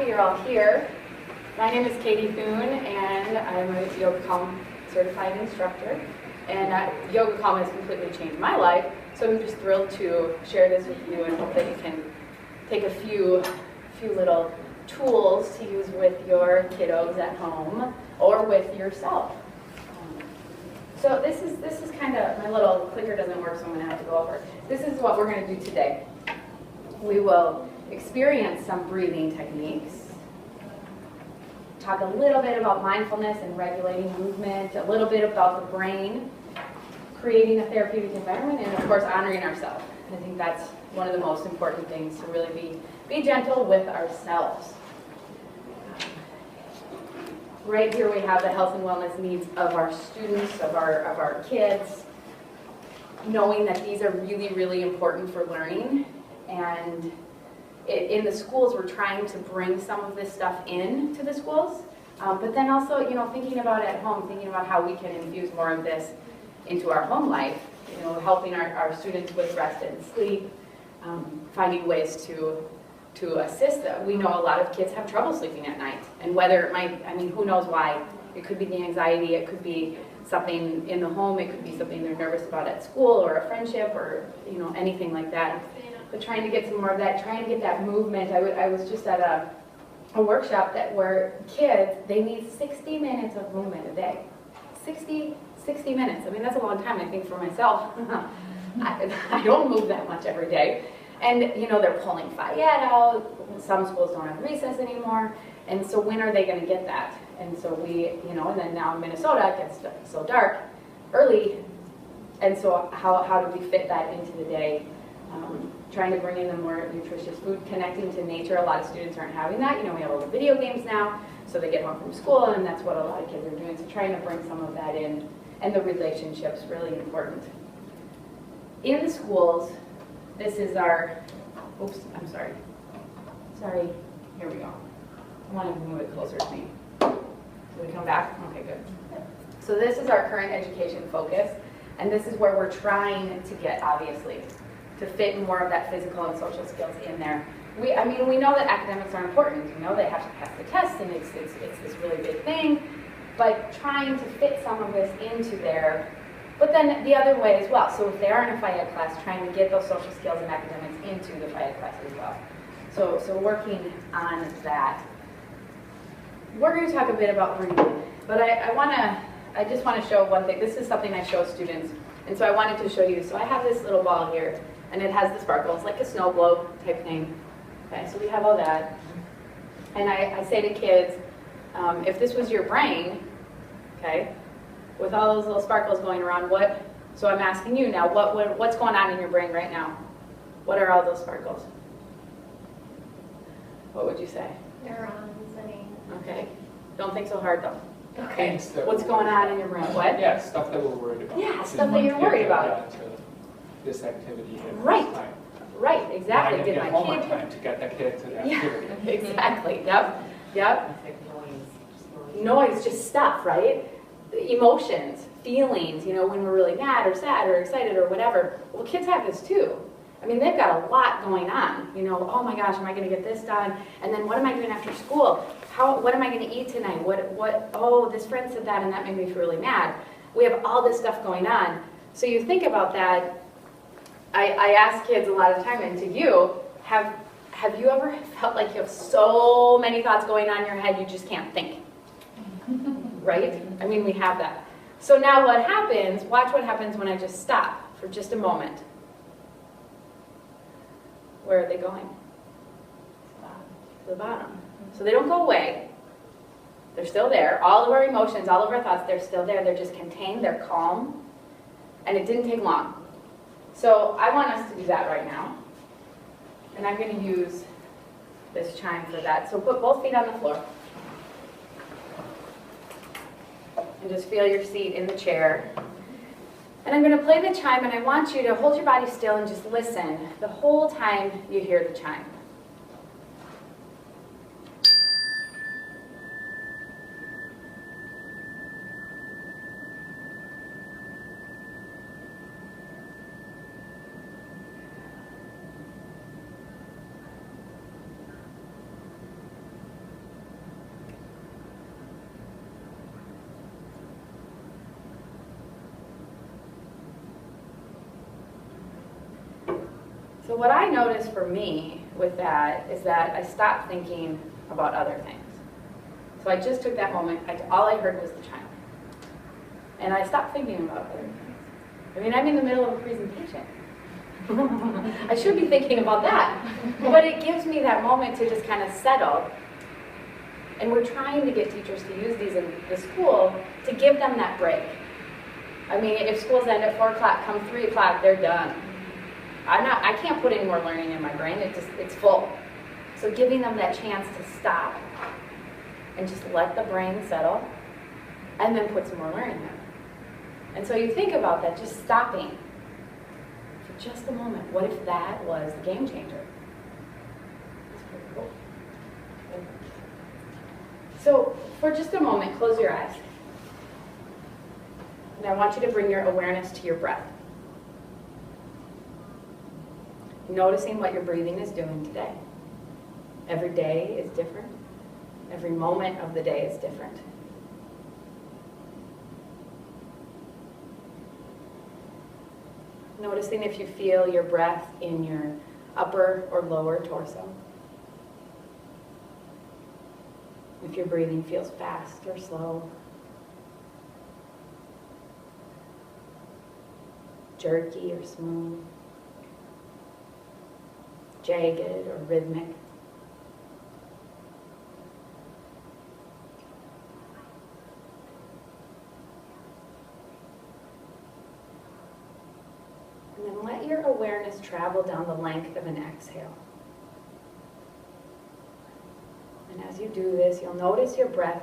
happy you're all here. My name is Katie Thune, and I'm a Yoga Calm certified instructor. And Yoga Calm has completely changed my life, so I'm just thrilled to share this with you and hope that you can take a few little tools to use with your kiddos at home or with yourself. So this is kind of, my little clicker doesn't work, so I'm going to have to go over. This is what we're going to do today. We will experience some breathing techniques, talk a little bit about mindfulness and regulating movement, a little bit about the brain, creating a therapeutic environment, and of course honoring ourselves. I think that's one of the most important things, to really be gentle with ourselves. Right here we have the health and wellness needs of our students, of our kids, knowing that these are really, really important for learning. And in the schools, we're trying to bring some of this stuff into the schools, but then also, thinking about it at home, thinking about how we can infuse more of this into our home life, helping our students with rest and sleep, finding ways to assist them. We know a lot of kids have trouble sleeping at night, and whether it might, who knows why. It could be the anxiety, it could be something in the home, it could be something they're nervous about at school, or a friendship, or anything like that. But trying to get some more of that, trying to get that movement. I was just at a workshop where kids, they need 60 minutes of movement a day. 60 minutes. That's a long time, I think, for myself. I don't move that much every day. And, they're pulling Fayette out. Some schools don't have recess anymore. And so when are they going to get that? And so we, and then now in Minnesota, it gets so dark early. And so how do we fit that into the day? Trying to bring in the more nutritious food, connecting to nature. A lot of students aren't having that. We have all the video games now, so they get home from school, and that's what a lot of kids are doing. So trying to bring some of that in, and the relationships, really important. In the schools, this is our, oops, I'm sorry. Sorry, here we go. I want to move it closer to me. Do we come back? Okay, good. So this is our current education focus, and this is where we're trying to get, obviously, to fit more of that physical and social skills in there. We know that academics are important. They have to pass the test, and it's this really big thing. But trying to fit some of this into there, but then the other way as well. So if they are in a Fayette class, trying to get those social skills and academics into the Fayette class as well. So working on that. We're going to talk a bit about breathing, but I just want to show one thing. This is something I show students, and so I wanted to show you. So I have this little ball here, and it has the sparkles, like a snow globe type thing. Okay, so we have all that. And I say to kids, if this was your brain, okay, with all those little sparkles going around, so I'm asking you now, what's going on in your brain right now? What are all those sparkles? What would you say? Neurons, Okay. Don't think so hard though. Okay. What's going on in your brain? What? Yeah, stuff that we're worried about. Yeah, stuff that you're worried about. This activity at Right. this time. Right, exactly. Did my home on time to get the kid to that activity. Exactly. Yep. Noise, just stuff, right? Emotions, feelings, when we're really mad or sad or excited or whatever. Well, kids have this too. They've got a lot going on. Oh my gosh, am I going to get this done? And then what am I doing after school? What am I going to eat tonight? Oh, this friend said that and that made me feel really mad. We have all this stuff going on. So you think about that. I ask kids a lot of time, and to you, have you ever felt like you have so many thoughts going on in your head you just can't think? Right? We have that. So now what happens, watch what happens when I just stop for just a moment. Where are they going? To the bottom. So they don't go away. They're still there. All of our emotions, all of our thoughts, they're still there. They're just contained. They're calm. And it didn't take long. So I want us to do that right now. And I'm going to use this chime for that. So put both feet on the floor. And just feel your seat in the chair. And I'm going to play the chime, and I want you to hold your body still and just listen the whole time you hear the chime. So what I noticed for me with that is that I stopped thinking about other things. So I just took that moment, all I heard was the chime. And I stopped thinking about other things. I mean, I'm in the middle of a presentation. I should be thinking about that. But it gives me that moment to just kind of settle. And we're trying to get teachers to use these in the school to give them that break. I mean, if schools end at 4 o'clock, come 3 o'clock, they're done. I can't put any more learning in my brain, it's full. So giving them that chance to stop and just let the brain settle and then put some more learning in. And so you think about that, just stopping for just a moment. What if that was the game changer? That's pretty cool. So for just a moment, close your eyes. And I want you to bring your awareness to your breath. Noticing what your breathing is doing today. Every day is different. Every moment of the day is different. Noticing if you feel your breath in your upper or lower torso. If your breathing feels fast or slow. Jerky or smooth. Jagged or rhythmic. And then let your awareness travel down the length of an exhale. And as you do this, you'll notice your breath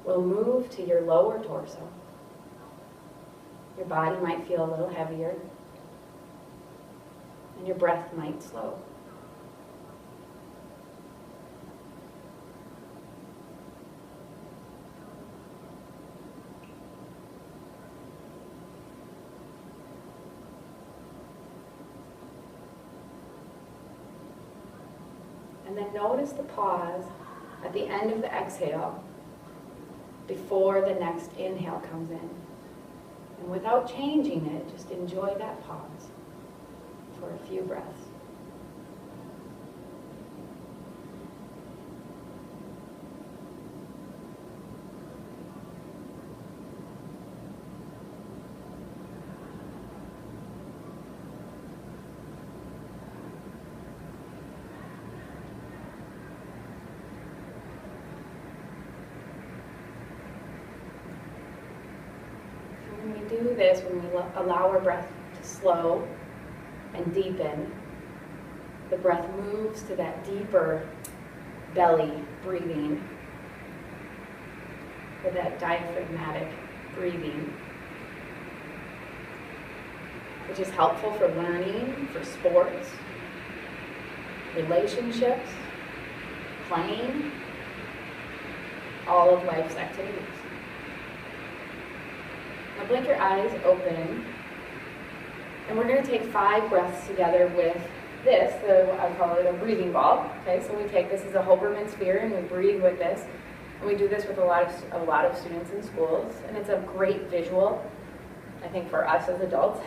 will move to your lower torso. Your body might feel a little heavier, and your breath might slow. And then notice the pause at the end of the exhale before the next inhale comes in. And without changing it, just enjoy that pause for a few breaths. When we do this, when we allow our breath to slow and deepen, the breath moves to that deeper belly breathing, or that diaphragmatic breathing, which is helpful for learning, for sports, relationships, playing, all of life's activities. Now blink your eyes open, and we're going to take 5 breaths together with this, I call it a breathing ball. Okay, so we take this as a Hoberman sphere and we breathe with this. And we do this with a lot of students in schools, and it's a great visual, I think, for us as adults,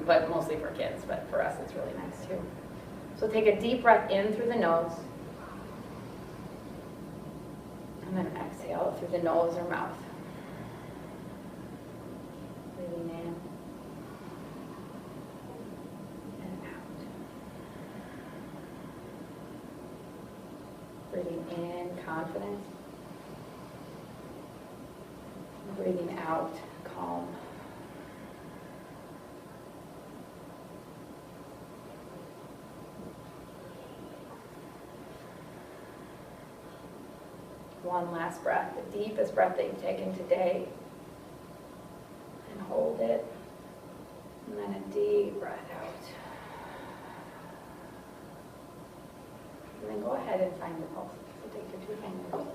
but mostly for kids, but for us it's really nice too. So take a deep breath in through the nose, and then exhale through the nose or mouth. Breathing in and out. Breathing in, confident. Breathing out, calm. One last breath, the deepest breath that you've taken today. And hold it. And then a deep breath out. And then go ahead and find your pulse. So take your 2 fingers.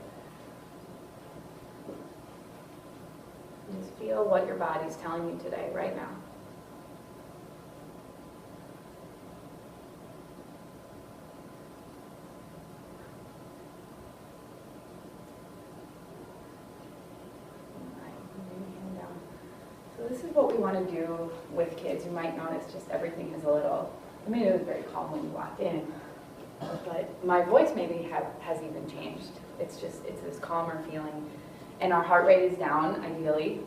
And just feel what your body's telling you today, right now. So this is what we want to do with kids. You might notice just everything is a little I mean, it was very calm when you walked in, but my voice maybe has even changed. It's this calmer feeling. And our heart rate is down, ideally.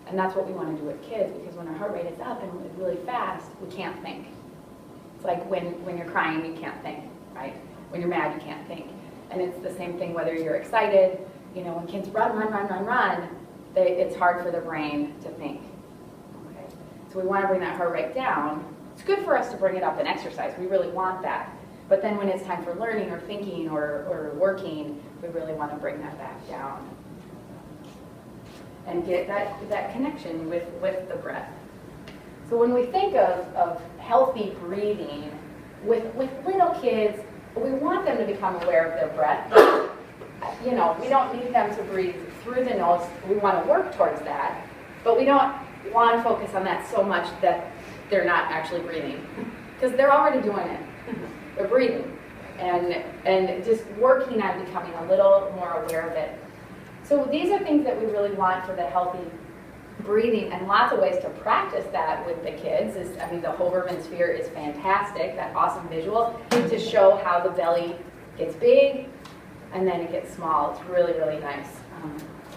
And that's what we want to do with kids, because when our heart rate is up and it's really fast, we can't think. It's like when you're crying, you can't think, right? When you're mad, you can't think. And it's the same thing whether you're excited. You know, when kids run, it's hard for the brain to think. Okay? So we want to bring that heart rate down. It's good for us to bring it up in exercise. We really want that. But then when it's time for learning or thinking or working, we really want to bring that back down and get that connection with the breath. So when we think of healthy breathing with little kids, we want them to become aware of their breath. You know, we don't need them to breathe through the nose. We want to work towards that, but we don't want to focus on that so much that they're not actually breathing, because they're already doing it. They're breathing, and just working on becoming a little more aware of it. So these are things that we really want for the healthy breathing, and lots of ways to practice that with the kids. I mean, the Hoverman sphere is fantastic, that awesome visual, to show how the belly gets big and then it gets small. It's really, really nice.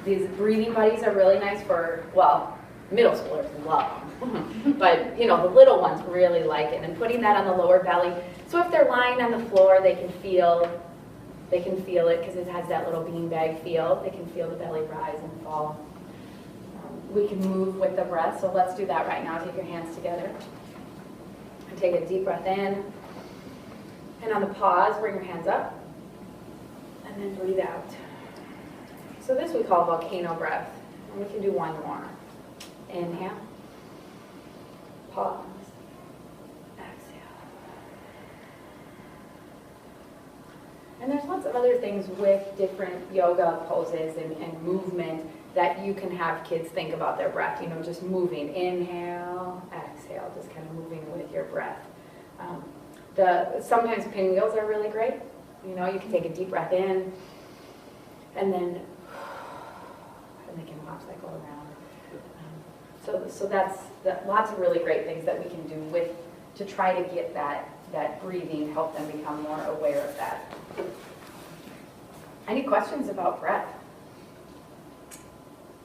These breathing buddies are really nice for, well, middle schoolers love them. But, you know, the little ones really like it. And putting that on the lower belly, so if they're lying on the floor, they can feel it, because it has that little beanbag feel. They can feel the belly rise and fall. We can move with the breath, so let's do that right now. Take your hands together. And take a deep breath in. And on the pause, bring your hands up. And then breathe out. So this we call volcano breath. And we can do one more. Inhale. Pause. Exhale. And there's lots of other things with different yoga poses and movement that you can have kids think about their breath, you know, just moving. Inhale, exhale, just kind of moving with your breath. Sometimes pinwheels are really great. You know, you can take a deep breath in, and then they can cycle around. So that's lots of really great things that we can do to try to get that breathing, help them become more aware of that. Any questions about breath?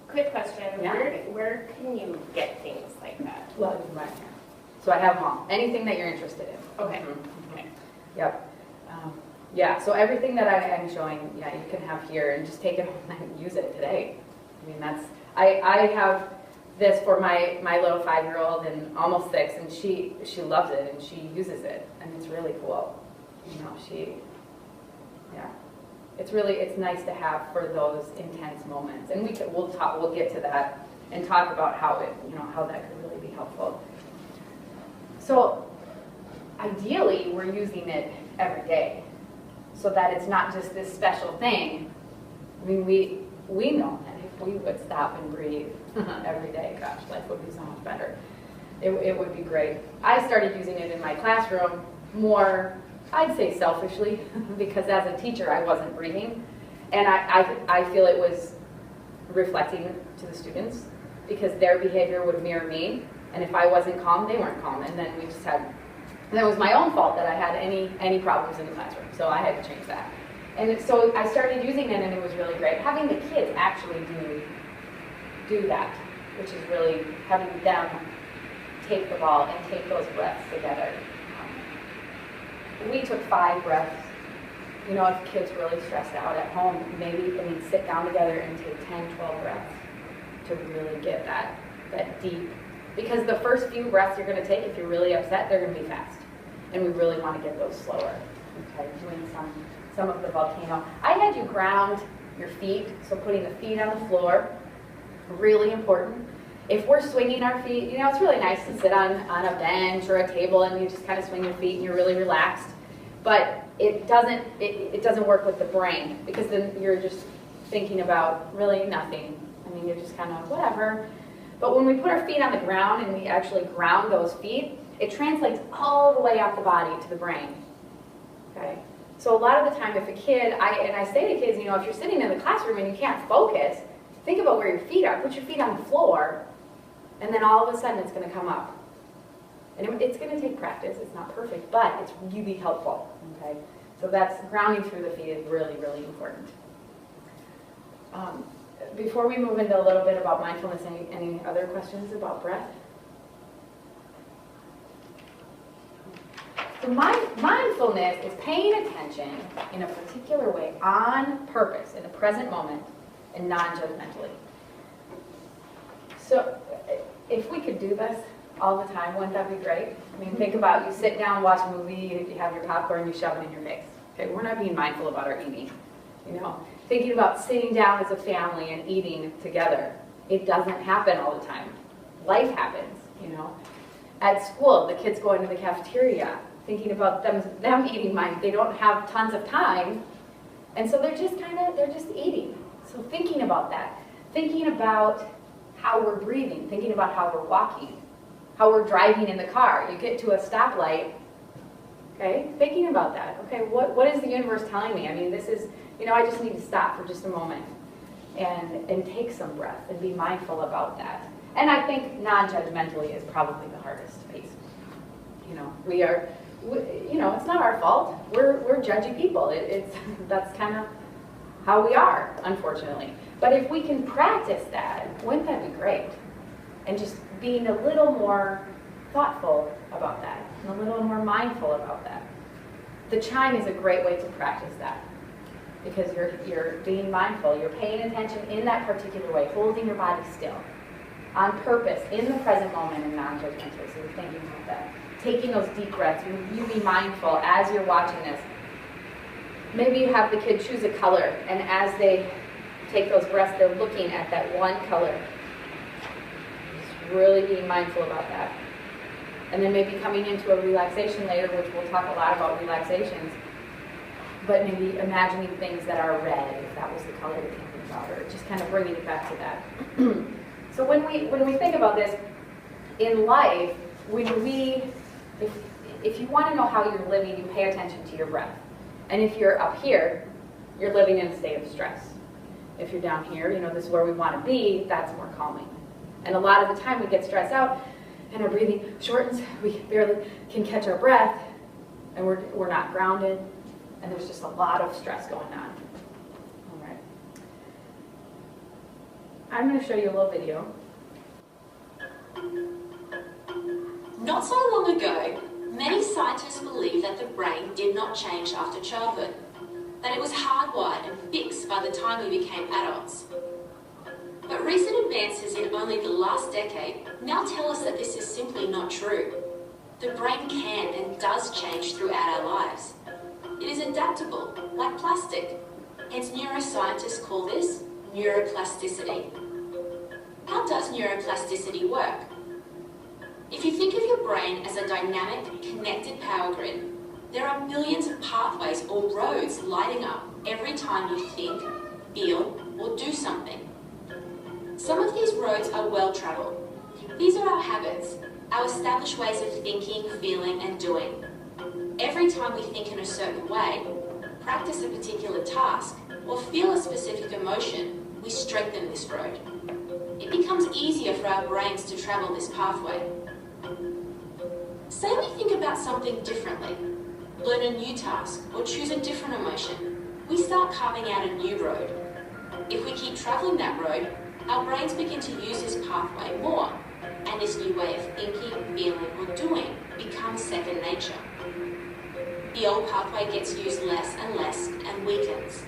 Quick question, Yeah. where can you get things like that? Well, right here. So I have them all. Anything that you're interested in. Okay. Mm-hmm. Okay. Yep. Yeah, so everything that I'm showing, yeah, you can have here, and just take it home and use it today. I mean, I have this for my little 5-year-old and almost 6, and she loves it and she uses it, and it's really cool. You know, yeah. It's nice to have for those intense moments, and we'll get to that and talk about how that could really be helpful. So ideally, we're using it every day, so that it's not just this special thing. I mean, we know that if we would stop and breathe every day, gosh, life would be so much better. It would be great. I started using it in my classroom more, I'd say selfishly, because as a teacher I wasn't breathing, and I feel it was reflecting to the students, because their behavior would mirror me, and if I wasn't calm, they weren't calm, and then that was my own fault that I had any problems in the classroom, so I had to change that. And so I started using it, and it was really great. Having the kids actually do that, which is really having them take the ball and take those breaths together. We took 5 breaths. You know, if kids really stressed out at home, maybe sit down together and take 10, 12 breaths to really get that deep. Because the first few breaths you're going to take, if you're really upset, they're going to be fast. And we really want to get those slower. Okay, doing some of the volcano. I had you ground your feet, so putting the feet on the floor, really important. If we're swinging our feet, you know, it's really nice to sit on a bench or a table and you just kind of swing your feet and you're really relaxed. But it doesn't work with the brain, because then you're just thinking about really nothing. I mean, you're just kind of whatever. But when we put our feet on the ground and we actually ground those feet, it translates all the way out the body to the brain. Okay? So a lot of the time, if a kid, I say to kids, you know, if you're sitting in the classroom and you can't focus, think about where your feet are. Put your feet on the floor, and then all of a sudden it's going to come up. And it's going to take practice. It's not perfect, but it's really helpful. Okay, so that's grounding through the feet is really, really important. Before we move into a little bit about mindfulness, any other questions about breath? So mindfulness is paying attention in a particular way, on purpose, in the present moment, and non-judgmentally. So if we could do this all the time, wouldn't that be great? I mean, think about you sit down, watch a movie, you have your popcorn, you shove it in your face. Okay, we're not being mindful about our eating. You know, thinking about sitting down as a family and eating together. It doesn't happen all the time. Life happens, you know. At school, the kids going to the cafeteria, thinking about them eating they don't have tons of time, and so they're just eating. So thinking about that, thinking about how we're breathing, thinking about how we're walking, how we're driving in the car. You get to a stoplight, okay, thinking about that. Okay, what is the universe telling me? I mean, this is, you know, I just need to stop for just a moment and take some breath and be mindful about that. And I think non-judgmentally is probably the hardest piece. You know, you know, it's not our fault. We're judgy people. That's kind of how we are, unfortunately. But if we can practice that, wouldn't that be great? And just being a little more thoughtful about that, and a little more mindful about that. The chime is a great way to practice that, because you're being mindful, you're paying attention in that particular way, holding your body still, on purpose, in the present moment, and non-judgmentally. So you're thinking about that. Taking those deep breaths, you be mindful as you're watching this. Maybe you have the kid choose a color, and as they take those breaths, they're looking at that one color. Just really being mindful about that. And then maybe coming into a relaxation later, which we'll talk a lot about relaxations, but maybe imagining things that are red, if that was the color you're thinking about, or just kind of bringing it back to that. So when we think about this, in life, if you want to know how you're living, you pay attention to your breath. And if you're up here, you're living in a state of stress. If you're down here, you know, this is where we want to be, that's more calming. And a lot of the time we get stressed out, and our breathing shortens, we barely can catch our breath, and we're not grounded, and there's just a lot of stress going on. All right. I'm going to show you a little video. Not so long ago, many scientists believed that the brain did not change after childhood, that it was hardwired and fixed by the time we became adults. But recent advances in only the last decade now tell us that this is simply not true. The brain can and does change throughout our lives. It is adaptable, like plastic. Hence neuroscientists call this neuroplasticity. How does neuroplasticity work? If you think of your brain as a dynamic, connected power grid, there are millions of pathways or roads lighting up every time you think, feel, or do something. Some of these roads are well-traveled. These are our habits, our established ways of thinking, feeling, and doing. Every time we think in a certain way, practice a particular task, or feel a specific emotion, we strengthen this road. It becomes easier for our brains to travel this pathway. Say we think about something differently, learn a new task, or choose a different emotion. We start carving out a new road. If we keep traveling that road, our brains begin to use this pathway more, and this new way of thinking, feeling, or doing becomes second nature. The old pathway gets used less and weakens.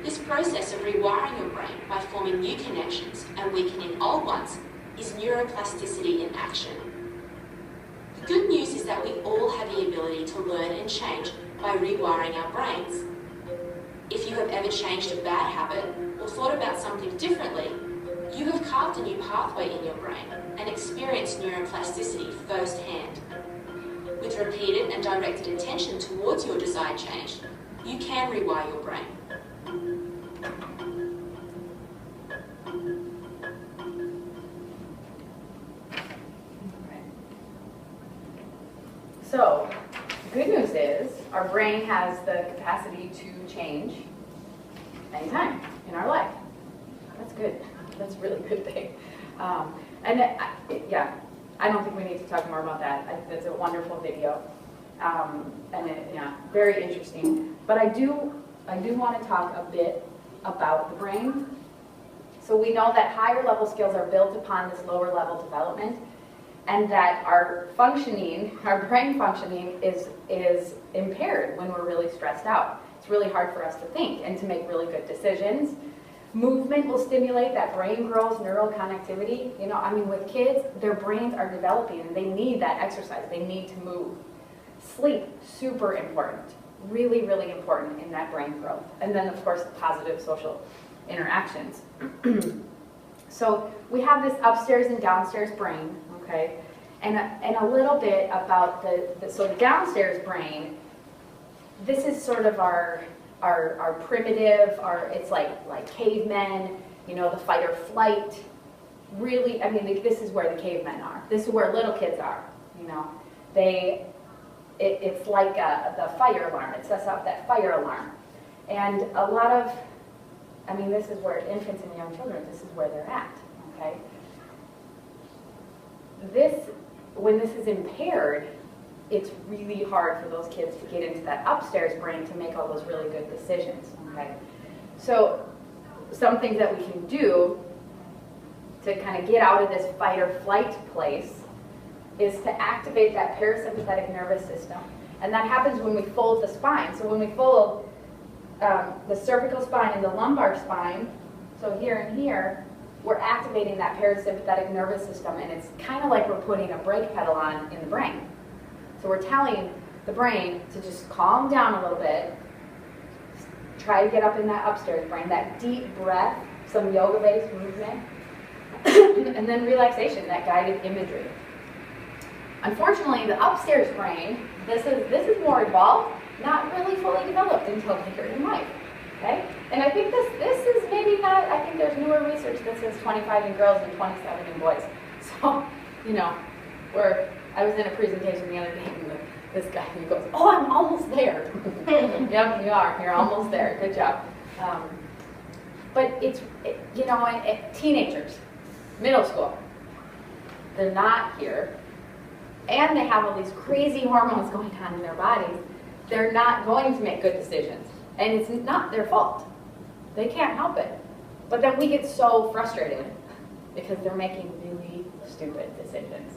This process of rewiring your brain by forming new connections and weakening old ones is neuroplasticity in action. The good news is that we all have the ability to learn and change by rewiring our brains. If you have ever changed a bad habit or thought about something differently, you have carved a new pathway in your brain and experienced neuroplasticity firsthand. With repeated and directed attention towards your desired change, you can rewire your brain. So, the good news is our brain has the capacity to change anytime in our life. That's good. That's a really good thing. I don't think we need to talk more about that. I think that's a wonderful video. Yeah, very interesting. But I do want to talk a bit about the brain. So we know that higher level skills are built upon this lower level development, and that our functioning, our brain functioning is impaired when we're really stressed out. It's really hard for us to think and to make really good decisions. Movement will stimulate that brain growth, neural connectivity. You know, I mean, with kids, their brains are developing and they need that exercise. They need to move. Sleep, super important. Really, really important in that brain growth. And then, of course, positive social interactions. So we have this upstairs and downstairs brain, okay? And a little bit about so the downstairs brain, this is sort of our primitive, it's like cavemen, you know, the fight or flight. Really, I mean, this is where the cavemen are. This is where little kids are, you know. It's like the fire alarm. It sets off that fire alarm. And a lot of, I mean, this is where infants and young children, this is where they're at, okay? When this is impaired, it's really hard for those kids to get into that upstairs brain to make all those really good decisions, okay? So some things that we can do to kind of get out of this fight or flight place is to activate that parasympathetic nervous system. And that happens when we fold the spine. So when we fold the cervical spine and the lumbar spine, so here and here, we're activating that parasympathetic nervous system, and it's kind of like we're putting a brake pedal on in the brain. So we're telling the brain to just calm down a little bit, try to get up in that upstairs brain, that deep breath, some yoga-based movement, and then relaxation, that guided imagery. Unfortunately, the upstairs brain, this is more evolved, not really fully developed until later in life. Okay? And I think this is maybe not, I think there's newer research that says 25 in girls and 27 in boys. So, you know, I was in a presentation the other day, and this guy, he goes, oh, I'm almost there. Yep, you are. You're almost there. Good job. But you know, teenagers, middle school, they're not here, and they have all these crazy hormones going on in their bodies. They're not going to make good decisions. And it's not their fault. They can't help it. But then we get so frustrated because they're making really stupid decisions.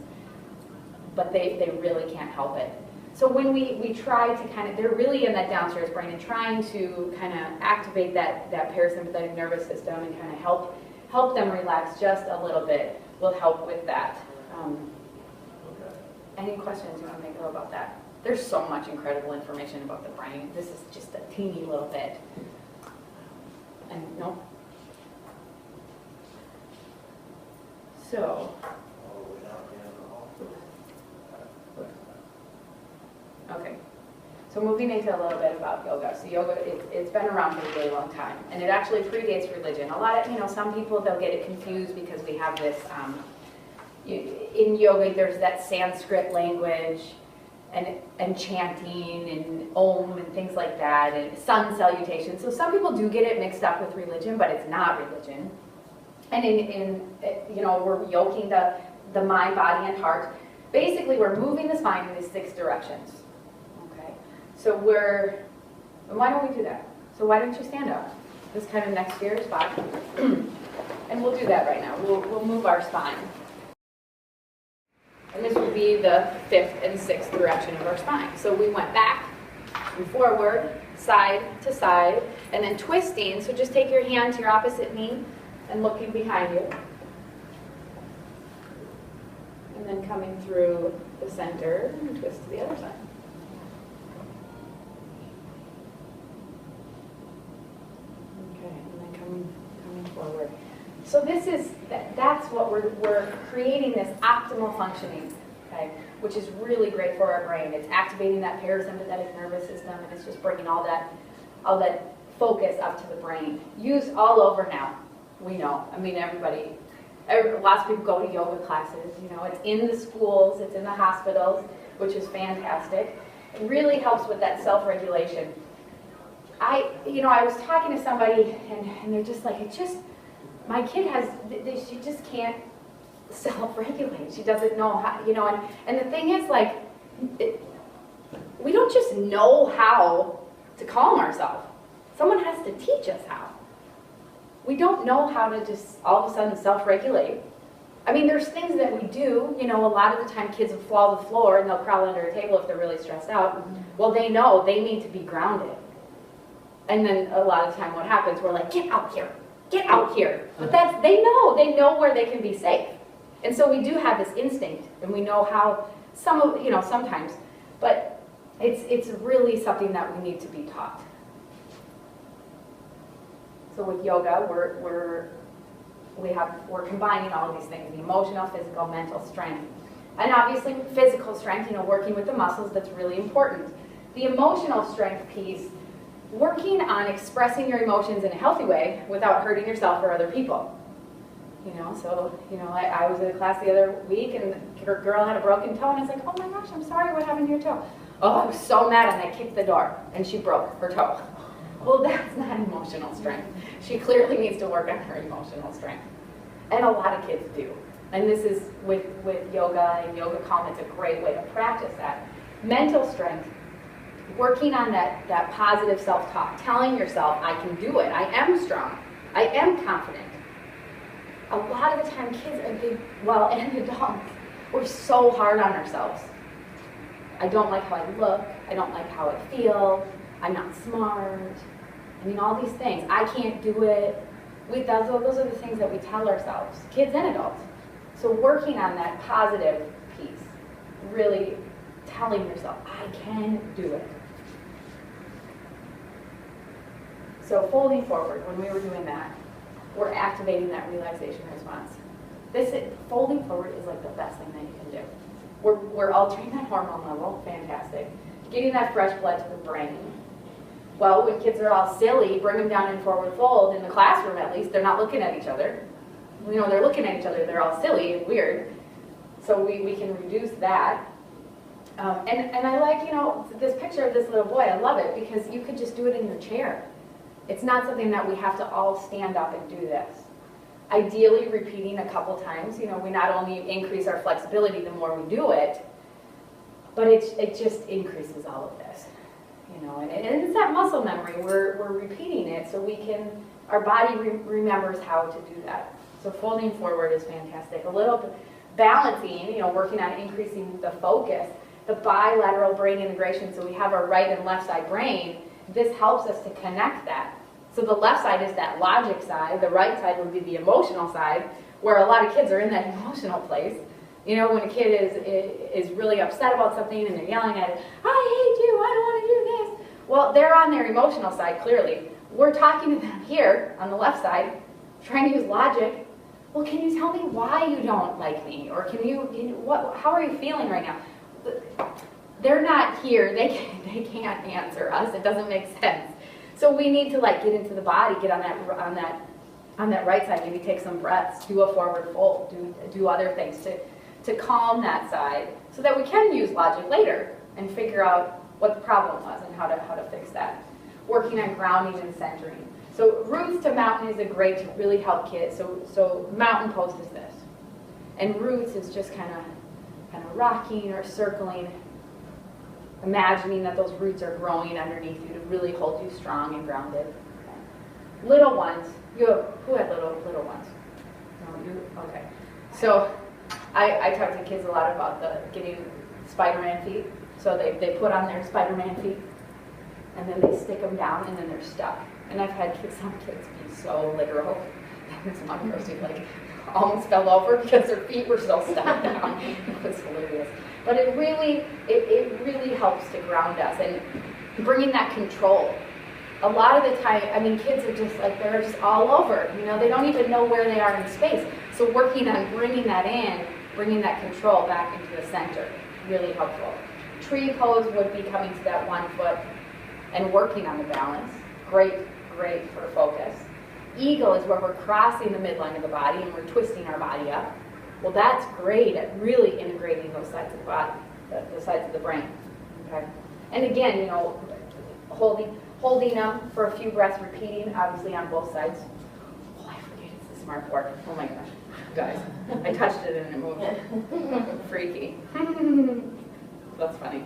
But they really can't help it. So when we try to kind of, they're really in that downstairs brain and trying to kind of activate that parasympathetic nervous system and kind of help them relax just a little bit will help with that. Any questions you want to make about that? There's so much incredible information about the brain. This is just a teeny little bit. And no. So. Okay. So moving into a little bit about yoga. So yoga, it's been around for a really long time, and it actually predates religion. A lot of, some people, they'll get it confused because we have this, in yoga, there's that Sanskrit language, and chanting and om and things like that, and sun salutation. So some people do get it mixed up with religion, but it's not religion. And we're yoking the mind, body, and heart. Basically, we're moving the spine in these 6 directions. Okay. So why don't we do that? So why don't you stand up? This kind of next to your spot, and we'll do that right now. We'll move our spine. And this would be the 5th and 6th direction of our spine. So we went back and forward, side to side, and then twisting. So just take your hand to your opposite knee and looking behind you. And then coming through the center and twist to the other side. Okay, and then coming forward. So that's what we're creating, this optimal functioning, okay, which is really great for our brain. It's activating that parasympathetic nervous system, and it's just bringing all that focus up to the brain. Used all over now, we know. I mean, lots of people go to yoga classes, it's in the schools, it's in the hospitals, which is fantastic. It really helps with that self-regulation. I was talking to somebody, and they're just like, my kid she just can't self-regulate. She doesn't know how, you know, and the thing is, like, we don't just know how to calm ourselves. Someone has to teach us how. We don't know how to just all of a sudden self-regulate. I mean, there's things that we do, you know, a lot of the time kids will fall to the floor and they'll crawl under a table if they're really stressed out. Well, they know they need to be grounded. And then a lot of the time what happens, we're like, get out here, get out here. But they know where they can be safe. And so we do have this instinct, and we know how sometimes, but it's really something that we need to be taught. So with yoga, we're combining all of these things: the emotional, physical, mental strength, and obviously physical strength. You know, working with the muscles, that's really important. The emotional strength piece, working on expressing your emotions in a healthy way without hurting yourself or other people. You know, so, you know, I was in a class the other week and the girl had a broken toe and I was like, oh my gosh, I'm sorry, what happened to your toe? Oh, I was so mad and I kicked the door and she broke her toe. Well, that's not emotional strength. She clearly needs to work on her emotional strength. And a lot of kids do. And this is with yoga and yoga calm, it's a great way to practice that. Mental strength, working on that positive self-talk, telling yourself, I can do it, I am strong, I am confident. A lot of the time kids and adults, we're so hard on ourselves. I don't like how I look, I don't like how I feel, I'm not smart. I mean, all these things. I can't do it. Those are the things that we tell ourselves, kids and adults. So working on that positive piece, really telling yourself, I can do it. So folding forward, when we were doing that, we're activating that relaxation response. Folding forward is like the best thing that you can do. We're altering that hormone level, fantastic. Getting that fresh blood to the brain. Well, when kids are all silly, bring them down in forward fold. In the classroom, at least, they're not looking at each other. You know, they're looking at each other, they're all silly and weird. So we can reduce that. And I like, you know, this picture of this little boy, I love it because you could just do it in your chair. It's not something that we have to all stand up and do this. Ideally, repeating a couple times, you know, we not only increase our flexibility the more we do it, but it just increases all of this. You know, and it's that muscle memory. We're repeating it so our body remembers how to do that. So folding forward is fantastic. A little bit balancing, you know, working on increasing the focus, the bilateral brain integration, so we have our right and left side brain. This helps us to connect that. So the left side is that logic side, the right side would be the emotional side, where a lot of kids are in that emotional place. You know, when a kid is really upset about something and they're yelling at it, I hate you, I don't want to do this. Well, they're on their emotional side, clearly. We're talking to them here, on the left side, trying to use logic. Well, can you tell me why you don't like me? Or how are you feeling right now? They're not here, they can't answer us, it doesn't make sense. So we need to like get into the body, get on that right side, maybe take some breaths, do a forward fold, do other things to calm that side so that we can use logic later and figure out what the problem was and how to fix that. Working on grounding and centering. So roots to mountain is a great to really help kids. So mountain pose is this. And roots is just kind of rocking or circling, imagining that those roots are growing underneath you to really hold you strong and grounded. Okay. Little ones, who had little ones? No, you, okay. So I talk to kids a lot about getting Spider-Man feet. So they put on their Spider-Man feet and then they stick them down and then they're stuck. And I've had some kids be so literal. This one person like almost fell over because their feet were so stuck down. It was hilarious. But it really helps to ground us and bringing that control. A lot of the time, I mean, kids are just like, they're just all over. You know, they don't even know where they are in space. So working on bringing that in, bringing that control back into the center, really helpful. Tree pose would be coming to that 1 foot and working on the balance. Great for focus. Eagle is where we're crossing the midline of the body and we're twisting our body up. Well, that's great at really integrating those sides of the body, the sides of the brain. Okay. And again, you know, holding them for a few breaths, repeating, obviously on both sides. Oh, I forget it's the smart board. Oh my gosh. guys. I touched it and it moved. Freaky. That's funny.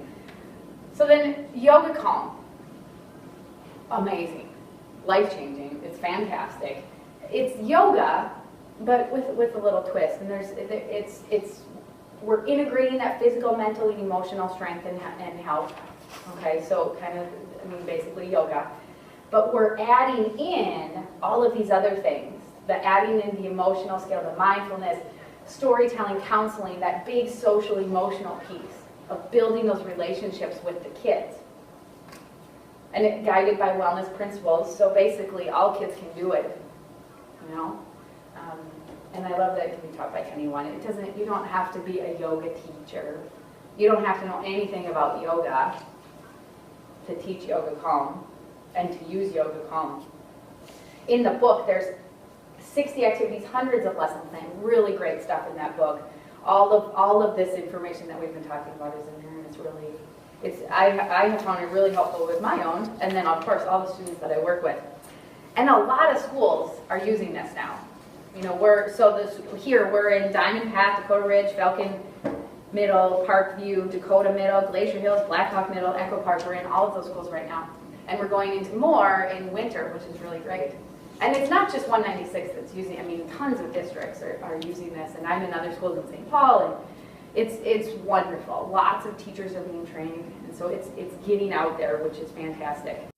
So then yoga calm. Amazing. Life-changing. It's fantastic. It's yoga, but with a little twist. And we're integrating that physical, mental, and emotional strength and health. Okay, so kind of, basically yoga. But we're adding in all of these other things. Adding in the emotional skill, the mindfulness, storytelling, counseling, that big social emotional piece of building those relationships with the kids. And it guided by wellness principles, so basically all kids can do it, you know? And I love that it can be taught by anyone. You don't have to be a yoga teacher. You don't have to know anything about yoga to teach yoga calm and to use yoga calm. In the book, there's 60 activities, hundreds of lesson plans, really great stuff in that book. All of this information that we've been talking about is in there, and it's really, I have found it really helpful with my own, and then of course all the students that I work with. And a lot of schools are using this now. You know, we're in Diamond Path, Dakota Ridge, Falcon Middle, Parkview, Dakota Middle, Glacier Hills, Blackhawk Middle, Echo Park. We're in all of those schools right now. And we're going into more in winter, which is really great. And it's not just 196 that's using, tons of districts are using this, and I'm in other schools in St. Paul, and it's wonderful. Lots of teachers are being trained, and so it's getting out there, which is fantastic.